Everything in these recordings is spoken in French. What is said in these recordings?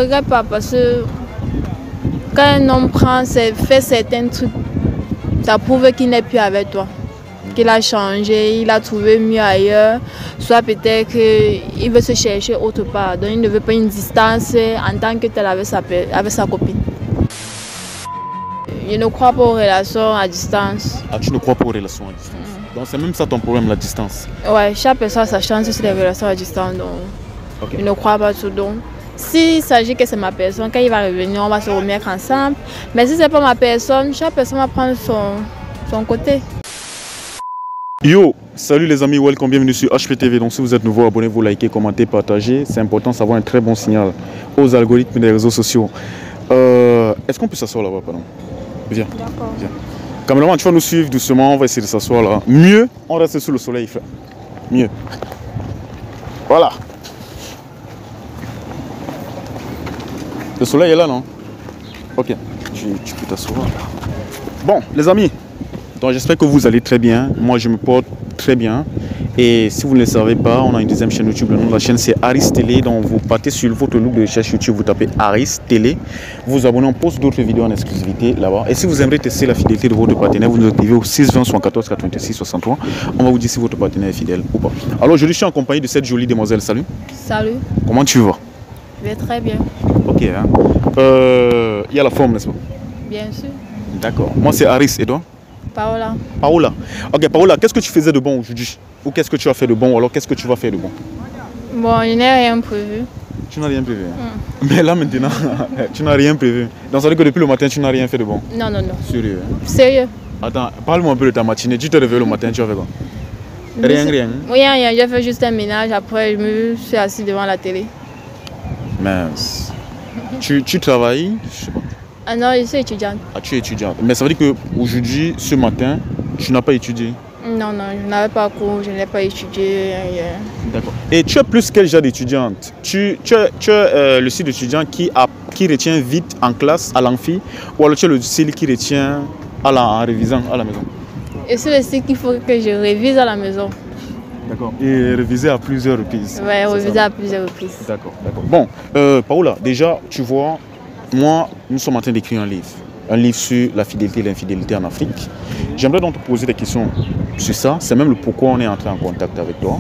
regrette pas parce que quand un homme fait certains trucs, ça prouve qu'il n'est plus avec toi. Qu'il a changé, il a trouvé mieux ailleurs, soit peut-être qu'il veut se chercher autre part. Donc il ne veut pas une distance en tant que tel avec sa copine. Je ne crois pas aux relations à distance. Ah, tu ne crois pas aux relations à distance? Donc c'est même ça ton problème, la distance? Ouais, chaque personne a sa chance sur les relations à distance. Donc je ne crois pas tout. Donc s'il s'agit que c'est ma personne, quand il va revenir, on va se remettre ensemble. Mais si ce n'est pas ma personne, chaque personne va prendre son côté. Yo, salut les amis, welcome, bienvenue sur HPTV. Donc si vous êtes nouveau, abonnez-vous, likez, commentez, partagez. C'est important, ça va un très bon signal aux algorithmes des réseaux sociaux. Est-ce qu'on peut s'asseoir là-bas, pardon? Viens. D'accord. Viens. Caméraman, tu vas nous suivre doucement, on va essayer de s'asseoir là. Mieux, on reste sous le soleil, frère. Mieux. Voilà. Le soleil est là, non? Ok, tu peux t'asseoir. Bon, les amis. Donc j'espère que vous allez très bien. Moi je me porte très bien. Et si vous ne le savez pas, on a une deuxième chaîne YouTube. Le nom de la chaîne c'est Aris Télé. Donc vous partez sur votre look de recherche YouTube, vous tapez Aris Télé. Vous vous abonnez, on poste d'autres vidéos en exclusivité là-bas. Et si vous aimeriez tester la fidélité de votre partenaire, vous nous écrivez au 620 74 86 63. On va vous dire si votre partenaire est fidèle ou pas. Alors je suis en compagnie de cette jolie demoiselle. Salut. Salut. Comment tu vas? Je vais très bien. Ok. Hein? Il y a la forme, n'est-ce pas? Bien sûr. D'accord. Moi c'est Aris et toi? Paola. Paola. Ok, Paola, qu'est-ce que tu faisais de bon aujourd'hui? Ou qu'est-ce que tu as fait de bon? Ou alors qu'est-ce que tu vas faire de bon? Bon, je n'ai rien prévu. Tu n'as rien prévu? Mais là maintenant, tu n'as rien prévu. Donc ça veut dire que depuis le matin, tu n'as rien fait de bon? Non, non, non. Sérieux? Sérieux. Attends, parle-moi un peu de ta matinée. Tu te réveilles le matin, tu as fait quoi? Rien. Oui, rien. J'ai fait juste un ménage. Après, je me suis assis devant la télé. Mince. Tu travailles? Je sais pas. Ah non, je suis étudiante. Ah, tu es étudiante. Mais ça veut dire qu'aujourd'hui, ce matin, tu n'as pas étudié? Non, non, je n'avais pas cours, je n'ai pas étudié. D'accord. Et tu es plus quel genre d'étudiante? Tu es le style d'étudiant qui retient vite en classe, à l'amphi, ou alors tu es le style qui retient en révisant à la maison? Et c'est le style qu'il faut que je révise à la maison. D'accord. Et réviser à plusieurs reprises? Oui, réviser à plusieurs reprises. D'accord, d'accord. Bon, Paola, déjà, tu vois, moi, nous sommes en train d'écrire un livre sur la fidélité et l'infidélité en Afrique. J'aimerais donc te poser des questions sur ça. C'est même le pourquoi on est entré en contact avec toi.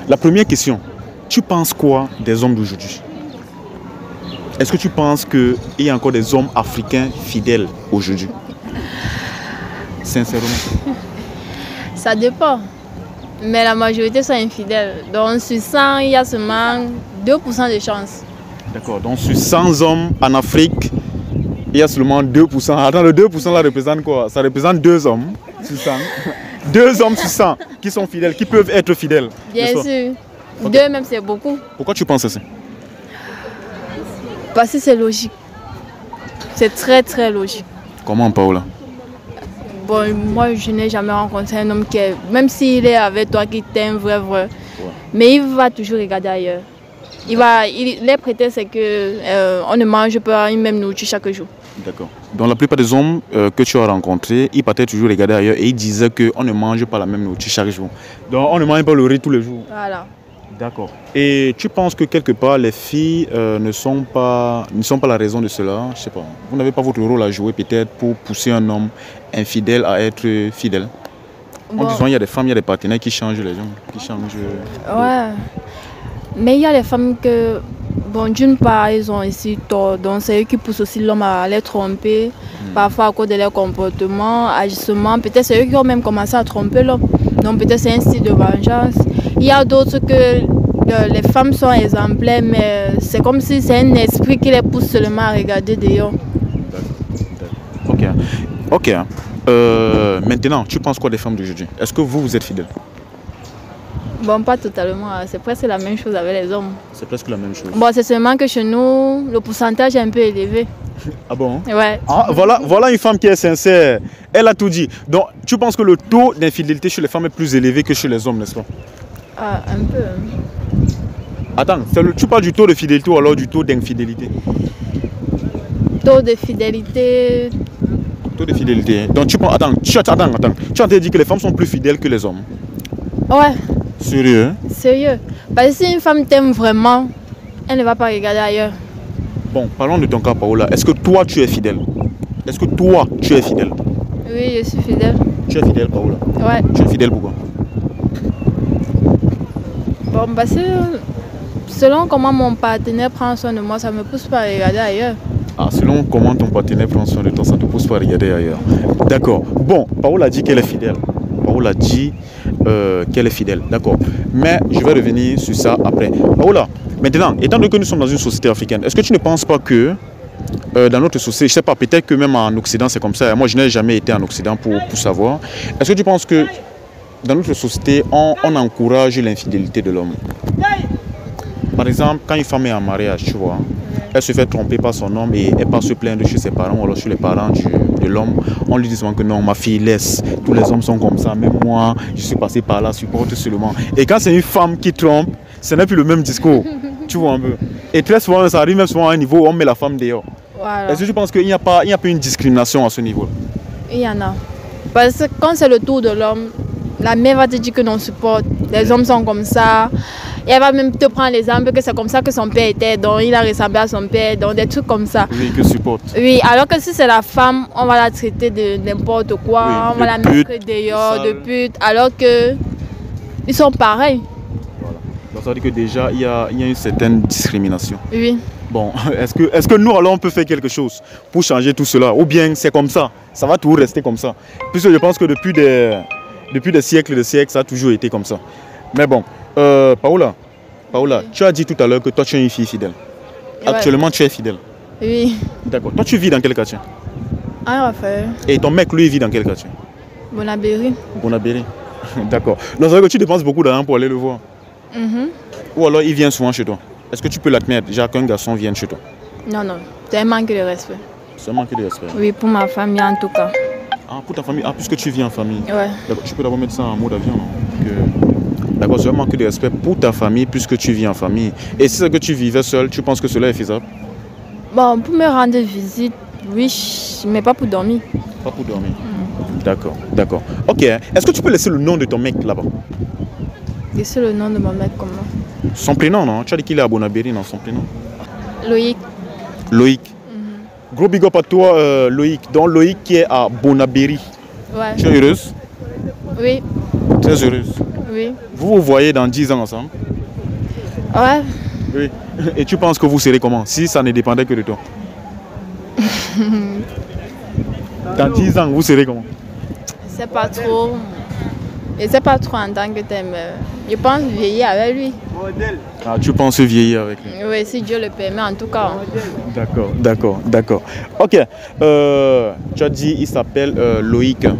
La première question, tu penses quoi des hommes d'aujourd'hui? Est-ce que tu penses qu'il y a encore des hommes africains fidèles aujourd'hui? Sincèrement. Ça dépend. Mais la majorité sont infidèles. Donc sur 100, il y a seulement 2% de chance. D'accord, donc sur 100 hommes en Afrique, il y a seulement 2%. Attends, le 2% là représente quoi? Ça représente 2 hommes sur 100. 2 hommes sur 100 qui sont fidèles, qui peuvent être fidèles. Bien sûr. Okay. 2 même, c'est beaucoup. Pourquoi tu penses ça? Parce que c'est logique. C'est très très logique. Comment, Paola? Bon, moi je n'ai jamais rencontré un homme qui est, même s'il est avec toi, qui t'aime vrai, ouais. Mais il va toujours regarder ailleurs. Les prétextes c'est qu'on ne mange pas une même nourriture chaque jour. D'accord. Donc la plupart des hommes que tu as rencontrés, ils partaient toujours regarder ailleurs et ils disaient qu'on ne mange pas la même nourriture chaque jour. Donc on ne mange pas le riz tous les jours. Voilà. D'accord. Et tu penses que quelque part les filles ne sont pas la raison de cela? Je sais pas. Vous n'avez pas votre rôle à jouer peut-être pour pousser un homme infidèle à être fidèle? Bon. En disant il y a des femmes, il y a des partenaires qui changent les hommes, qui changent. Ouais. Mais il y a des femmes que, bon, d'une part, ils ont ici tort. Donc c'est eux qui poussent aussi l'homme à les tromper. Parfois à cause de leur comportement, agissements. Peut-être c'est eux qui ont même commencé à tromper l'homme. Donc peut-être c'est un style de vengeance. Il y a d'autres que les femmes sont exemplaires, mais c'est comme si c'est un esprit qui les pousse seulement à regarder dehors. Ok. Ok. Maintenant, tu penses quoi des femmes d'aujourd'hui? Est-ce que vous êtes fidèles? Bon, pas totalement. C'est presque la même chose avec les hommes. C'est presque la même chose. Bon, c'est seulement que chez nous, le pourcentage est un peu élevé. Ah bon? Ouais. Ah, voilà une femme qui est sincère. Elle a tout dit. Donc, tu penses que le taux d'infidélité chez les femmes est plus élevé que chez les hommes, n'est-ce pas? Ah, un peu. Attends, tu parles du taux de fidélité ou alors du taux d'infidélité? Taux de fidélité. Taux de fidélité. Donc, tu penses. Attends. Tu as dit que les femmes sont plus fidèles que les hommes? Ouais. Sérieux? Sérieux. Parce que si une femme t'aime vraiment, elle ne va pas regarder ailleurs. Bon, parlons de ton cas, Paola. Est-ce que toi, tu es fidèle? Est-ce que toi, tu es fidèle? Oui, je suis fidèle. Tu es fidèle, Paola? Ouais. Tu es fidèle pourquoi? Bon, parce que selon comment mon partenaire prend soin de moi, ça me pousse pas à regarder ailleurs. Ah, selon comment ton partenaire prend soin de toi, ça ne te pousse pas à regarder ailleurs. D'accord. Bon, Paola a dit qu'elle est fidèle. Paola a dit qu'elle est fidèle. D'accord. Mais je vais revenir sur ça après. Paola, maintenant, étant donné que nous sommes dans une société africaine, est-ce que tu ne penses pas que dans notre société, je ne sais pas, peut-être que même en Occident c'est comme ça. Moi, je n'ai jamais été en Occident pour savoir. Est-ce que tu penses que dans notre société, on encourage l'infidélité de l'homme? Par exemple, quand une femme est en mariage, tu vois, elle se fait tromper par son homme et elle part se plaindre chez ses parents ou alors chez les parents de l'homme. On lui dit souvent que non, ma fille, laisse, tous les hommes sont comme ça, même moi, je suis passé par là, supporte seulement. Et quand c'est une femme qui trompe, ce n'est plus le même discours, tu vois un peu. Et très souvent, ça arrive même souvent à un niveau où on met la femme dehors. Voilà. Est-ce que tu penses qu'il n'y a pas une discrimination à ce niveau-là? Il y en a. Parce que quand c'est le tour de l'homme, la mère va te dire que non supporte, les hommes sont comme ça. Et elle va même te prendre l'exemple que c'est comme ça que son père était, donc il a ressemblé à son père, donc des trucs comme ça. Oui, que supporte. Oui, alors que si c'est la femme, on va la traiter de n'importe quoi, Oui, on va la mettre dehors, de pute, alors que ils sont pareils. Voilà. Donc ça veut dire que déjà, il y a une certaine discrimination. Oui. Bon, est-ce que nous, alors, on peut faire quelque chose pour changer tout cela? Ou bien c'est comme ça, ça va toujours rester comme ça? Puisque je pense que depuis des siècles et des siècles, ça a toujours été comme ça. Mais bon, Paola, tu as dit tout à l'heure que toi, tu es une fille fidèle. Ouais. Actuellement, tu es fidèle. Oui. D'accord. Toi, tu vis dans quel quartier? Ah, Raphaël. Et ton mec, lui, vit dans quel quartier? Bonabéry. Bonabéry. D'accord. Donc, ça veut dire que tu dépenses beaucoup d'argent pour aller le voir. Ou alors, il vient souvent chez toi. Est-ce que tu peux l'admettre, déjà qu'un garçon vienne chez toi? Non, non. C'est un manque de respect. C'est un manque de respect? Oui, pour ma famille en tout cas. Ah, pour ta famille? Ah, puisque tu vis en famille? Ouais. D'accord. Tu peux d'abord mettre ça en mode avion, non? D'accord, c'est un manque de respect pour ta famille puisque tu vis en famille. Et si c'est que tu vivais seul, tu penses que cela est faisable? Bon, pour me rendre visite, oui, mais pas pour dormir. Pas pour dormir. D'accord, d'accord. Ok, est-ce que tu peux laisser le nom de ton mec là-bas? Laisser le nom de mon mec comment? Son prénom, non? Tu as dit qu'il est à Bonabéry, non? Son prénom? Loïc. Loïc. Gros big up à toi, Loïc. Donc Loïc qui est à Bonabéry. Ouais. Tu es heureuse? Oui. Très heureuse? Oui. Vous vous voyez dans 10 ans ensemble? Ouais. Oui. Et tu penses que vous serez comment si ça ne dépendait que de toi? Dans 10 ans, vous serez comment? C'est pas trop. Je sais pas trop en tant que tel, mais je pense vieillir avec lui. Ah, tu penses vieillir avec lui? Oui, si Dieu le permet, en tout cas. D'accord, d'accord, d'accord. Ok. Tu as dit il s'appelle Loïc. Ouais.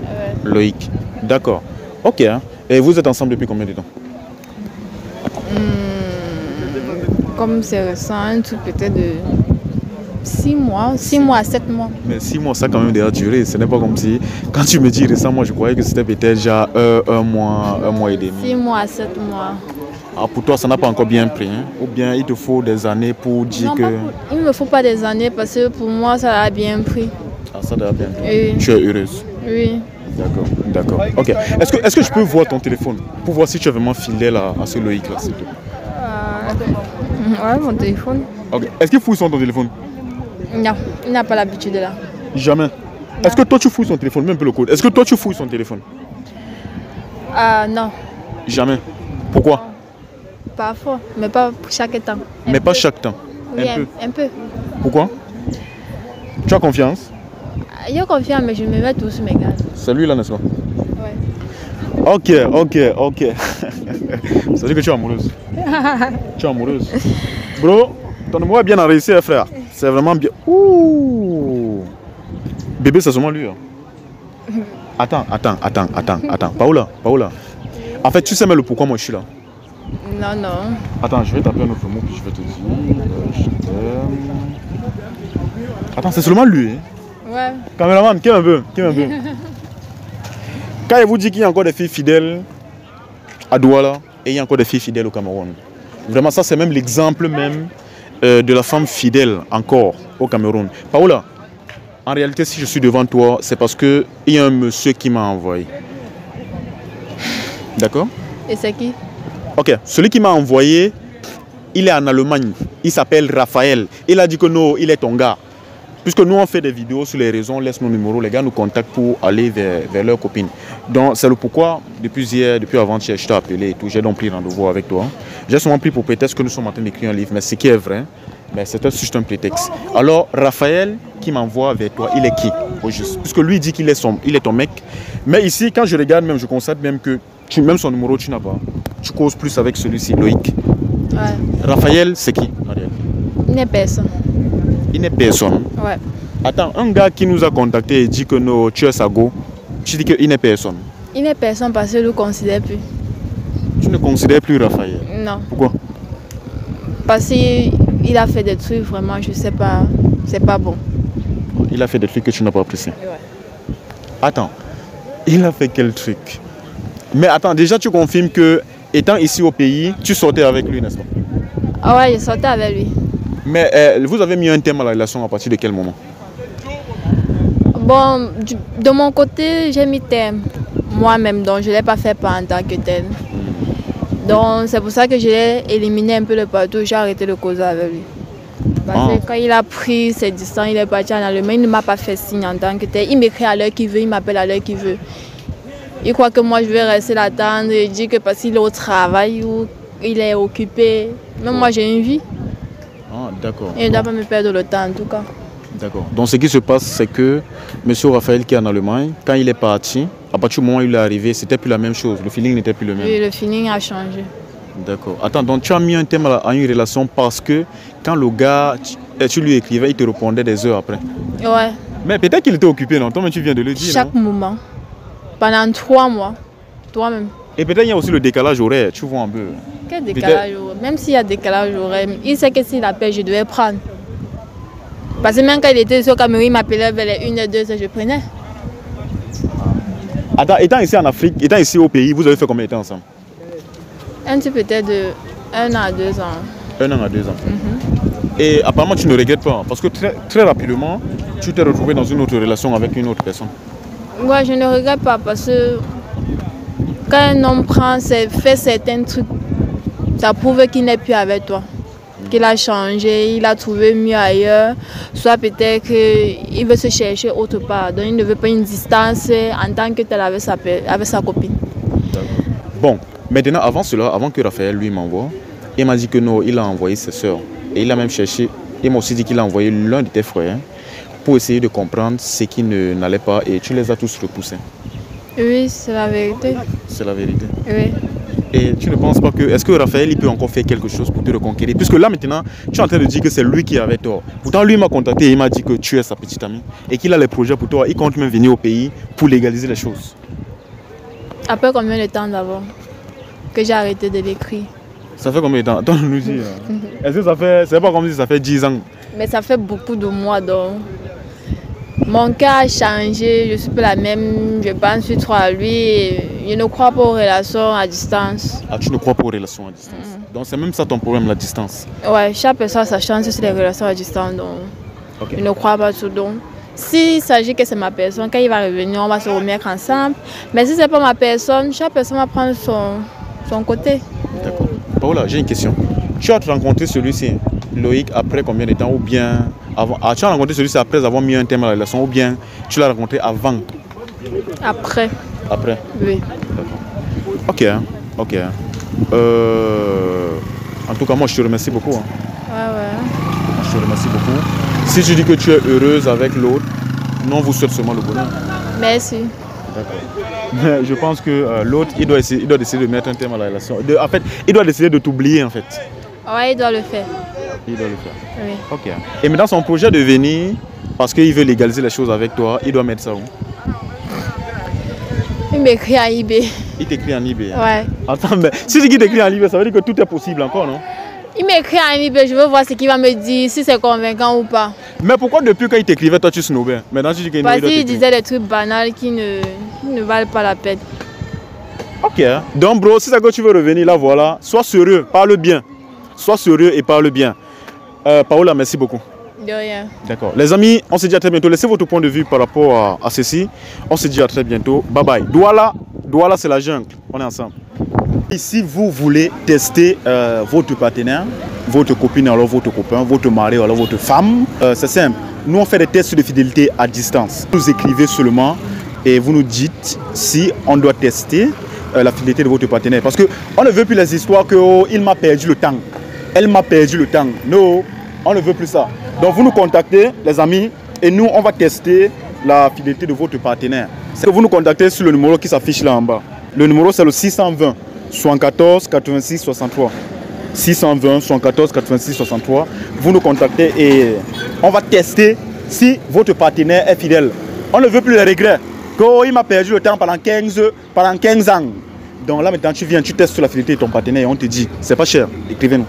Loïc. D'accord. Ok. Et vous êtes ensemble depuis combien de temps? Comme c'est récent, un truc peut-être de 6 mois, 6 mois à 7 mois. Mais 6 mois, ça a quand même déjà duré. Ce n'est pas comme si, quand tu me dis récent, moi je croyais que c'était peut-être déjà un mois et demi. 6 mois à 7 mois. Ah, pour toi, ça n'a pas encore bien pris, hein? Ou bien il te faut des années pour dire non, que... Il ne me faut pas des années parce que pour moi, ça a bien pris. Ah, ça a bien pris. Oui. Tu es heureuse? Oui. D'accord, d'accord. Ok. Est-ce que je peux voir ton téléphone pour voir si tu es vraiment fidèle à ce Loïc-là, s'il te plaît? Ouais, mon téléphone. Ok. Est-ce qu'il fouille son ton téléphone? Non, il n'a pas l'habitude de là. Jamais. Est-ce que toi tu fouilles son téléphone, même peu le code? Est-ce que toi tu fouilles son téléphone? Non. Jamais. Pourquoi? Parfois, mais pas chaque temps. Mais pas chaque temps. Oui, un peu. Pourquoi? Tu as confiance? Il a confiance, mais je me mets tout sur mes gardes. C'est lui là, n'est-ce pas? Ouais. Ok. Ça veut dire que tu es amoureuse. Tu es amoureuse. Bro, ton amour est bien enregistré, frère. C'est vraiment bien. Ouh. Bébé, c'est seulement lui. Hein. Attends. Paola. En fait, tu sais même le pourquoi moi je suis là. Non. Attends, je vais taper un autre mot puis je vais te dire. Je t'aime. Attends, c'est seulement lui. Hein? Ouais. Caméraman, qui est un peu. Quand il vous dit qu'il y a encore des filles fidèles à Douala et il y a encore des filles fidèles au Cameroun. Vraiment, ça c'est même l'exemple même de la femme fidèle encore au Cameroun. Paola, en réalité, si je suis devant toi, c'est parce qu'il y a un monsieur qui m'a envoyé. D'accord? Et c'est qui? Ok, celui qui m'a envoyé il est en Allemagne. Il s'appelle Raphaël. Il a dit que non, il est ton gars. Puisque nous, on fait des vidéos sur les réseaux, on laisse nos numéros, les gars nous contactent pour aller vers leurs copines. Donc, c'est le pourquoi, depuis hier, depuis avant-hier, je t'ai appelé et tout, j'ai donc pris rendez-vous avec toi. J'ai souvent pris pour prétexte que nous sommes en train d'écrire un livre, mais ce qui est vrai, mais c'était juste un prétexte. Alors, Raphaël, qui m'envoie vers toi, il est qui, au juste? Puisque lui dit qu'il est ton mec. Mais ici, quand je regarde, même, je constate même que même son numéro, tu n'as pas. Tu causes plus avec celui-ci, Loïc. Ouais. Raphaël, c'est qui, Marielle? Il n'est personne. Il n'est personne. Ouais. Attends, un gars qui nous a contacté et dit que no, tu es Sago, tu dis qu'il n'est personne. Il n'est personne parce que je ne le considère plus. Tu ne considères plus Raphaël? Non. Pourquoi? Parce qu'il a fait des trucs vraiment, je sais pas, c'est pas bon. Il a fait des trucs que tu n'as pas appréciés. Ouais. Attends, il a fait quel truc? Mais attends, déjà tu confirmes que, étant ici au pays, tu sortais avec lui, n'est-ce pas? Ah ouais, je sortais avec lui. Mais vous avez mis un terme à la relation à partir de quel moment? Bon, de mon côté, j'ai mis terme moi-même, donc je ne l'ai pas fait en tant que tel. Donc c'est pour ça que je l'ai éliminé un peu le partout, j'ai arrêté de causer avec lui. Parce que quand il a pris ses distances, il est parti en Allemagne, il ne m'a pas fait signe en tant que tel. Il m'écrit à l'heure qu'il veut, il m'appelle à l'heure qu'il veut. Il croit que moi je vais rester l'attendre et dire que parce qu'il est au travail ou il est occupé. Même moi j'ai une vie. Ah, d'accord. Et il ne doit pas me perdre le temps en tout cas. D'accord. Donc ce qui se passe, c'est que M. Raphaël qui est en Allemagne, quand il est parti, à partir du moment où il est arrivé, c'était plus la même chose. Le feeling n'était plus le même. Oui, le feeling a changé. D'accord. Attends, donc tu as mis un thème à une relation parce que quand le gars, tu lui écrivais, il te répondait des heures après. Ouais. Mais peut-être qu'il était occupé, non? Toi-même, tu viens de le dire. Chaque moment. Pendant 3 mois. Toi-même. Et peut-être il y a aussi le décalage horaire, tu vois un peu. Quel décalage horaire? Même s'il y a décalage horaire, il sait que s'il appelle, je devais prendre. Parce que même quand il était sur Cameroun, il m'appelait vers les 1h, 2h, je prenais. Attends, étant ici en Afrique, étant ici au pays, vous avez fait combien de temps ensemble? Un petit peut-être de 1 an à 2 ans. 1 an à 2 ans. Et apparemment, tu ne regrettes pas. Parce que très rapidement, tu t'es retrouvé dans une autre relation avec une autre personne. Moi, je ne regrette pas parce que quand un homme fait certains trucs, ça prouve qu'il n'est plus avec toi. Qu'il a changé, il a trouvé mieux ailleurs. Soit peut-être qu'il veut se chercher autre part. Donc il ne veut pas une distance en tant que tel avec sa copine. Bon, maintenant, avant cela, avant que Raphaël lui m'envoie, il m'a dit que non, il a envoyé ses soeurs. Et il a même cherché, il m'a aussi dit qu'il a envoyé l'un de tes frères pour essayer de comprendre ce qui n'allait pas et tu les as tous repoussés. Oui, c'est la vérité. C'est la vérité. Oui. Et tu ne penses pas que, est-ce que Raphaël il peut encore faire quelque chose pour te reconquérir? Puisque là maintenant, tu es en train de dire que c'est lui qui avait tort. Pourtant lui m'a contacté et il m'a dit que tu es sa petite amie et qu'il a les projets pour toi. Il compte même venir au pays pour légaliser les choses. Après combien de temps d'abord que j'ai arrêté de l'écrire? Ça fait combien de temps? Attends, nous dire. Est-ce que ça fait, c'est pas comme si ça fait 10 ans? Mais ça fait beaucoup de mois donc. Mon cas a changé, je suis plus la même, je pense plus trop à lui. Je ne crois pas aux relations à distance. Ah, tu ne crois pas aux relations à distance? Donc c'est même ça ton problème, la distance? Ouais, chaque personne sa chance sur les relations à distance donc je ne crois pas tout donc. S'il s'agit que c'est ma personne, quand il va revenir, on va se remettre ensemble. Mais si ce n'est pas ma personne, chaque personne va prendre son côté. D'accord. Paola, j'ai une question. Tu as rencontré celui-ci, Loïc, après combien de temps ou bien avant? Ah, tu as rencontré celui-ci après avoir mis un thème à la relation ou bien tu l'as rencontré avant? Après. Après? Oui. D'accord. Ok, hein. Ok. En tout cas, moi je te remercie beaucoup. Hein. Ouais. Je te remercie beaucoup. Si tu dis que tu es heureuse avec l'autre, non, vous souhaite seulement le bonheur. Merci. D'accord. Je pense que l'autre, il doit décider de mettre un terme à la relation. En fait, il doit décider de t'oublier en fait. Ouais, il doit le faire. Il doit le faire. Oui. Ok. Et maintenant, son projet de venir, parce qu'il veut légaliser les choses avec toi, il doit mettre ça où? Il m'écrit en eBay. Il t'écrit en eBay. Ouais. Attends, mais si tu t'écris en eBay, ça veut dire que tout est possible encore, non? Il m'écrit en eBay, je veux voir ce qu'il va me dire, si c'est convaincant ou pas. Mais pourquoi depuis qu'il t'écrivait, toi tu snobais? Maintenant tu dis qu'il Parce qu'il disait des trucs banals qui ne valent pas la peine. Ok. Donc bro, si c'est que tu veux revenir là, voilà, sois sérieux, parle bien. Sois sérieux et parle bien. Paola, merci beaucoup. De rien. D'accord. Les amis, on se dit à très bientôt. Laissez votre point de vue par rapport à ceci. On se dit à très bientôt. Bye bye. Douala, c'est la jungle. On est ensemble. Si vous voulez tester votre partenaire, votre copine, alors votre copain, votre mari, alors votre femme, c'est simple. Nous, on fait des tests de fidélité à distance. Vous écrivez seulement et vous nous dites si on doit tester la fidélité de votre partenaire. Parce qu'on ne veut plus les histoires que oh, il m'a perdu le temps, elle m'a perdu le temps. Non, on ne veut plus ça. Donc vous nous contactez, les amis, et nous, on va tester la fidélité de votre partenaire. C'est que vous nous contactez sur le numéro qui s'affiche là en bas. Le numéro, c'est le 620 74 86 63. 620 74 86 63. Vous nous contactez et on va tester si votre partenaire est fidèle. On ne veut plus les regrets. Oh, il m'a perdu le temps pendant 15 ans. Donc là maintenant tu viens, tu testes sur la fidélité de ton partenaire et on te dit, c'est pas cher, écrivez-nous.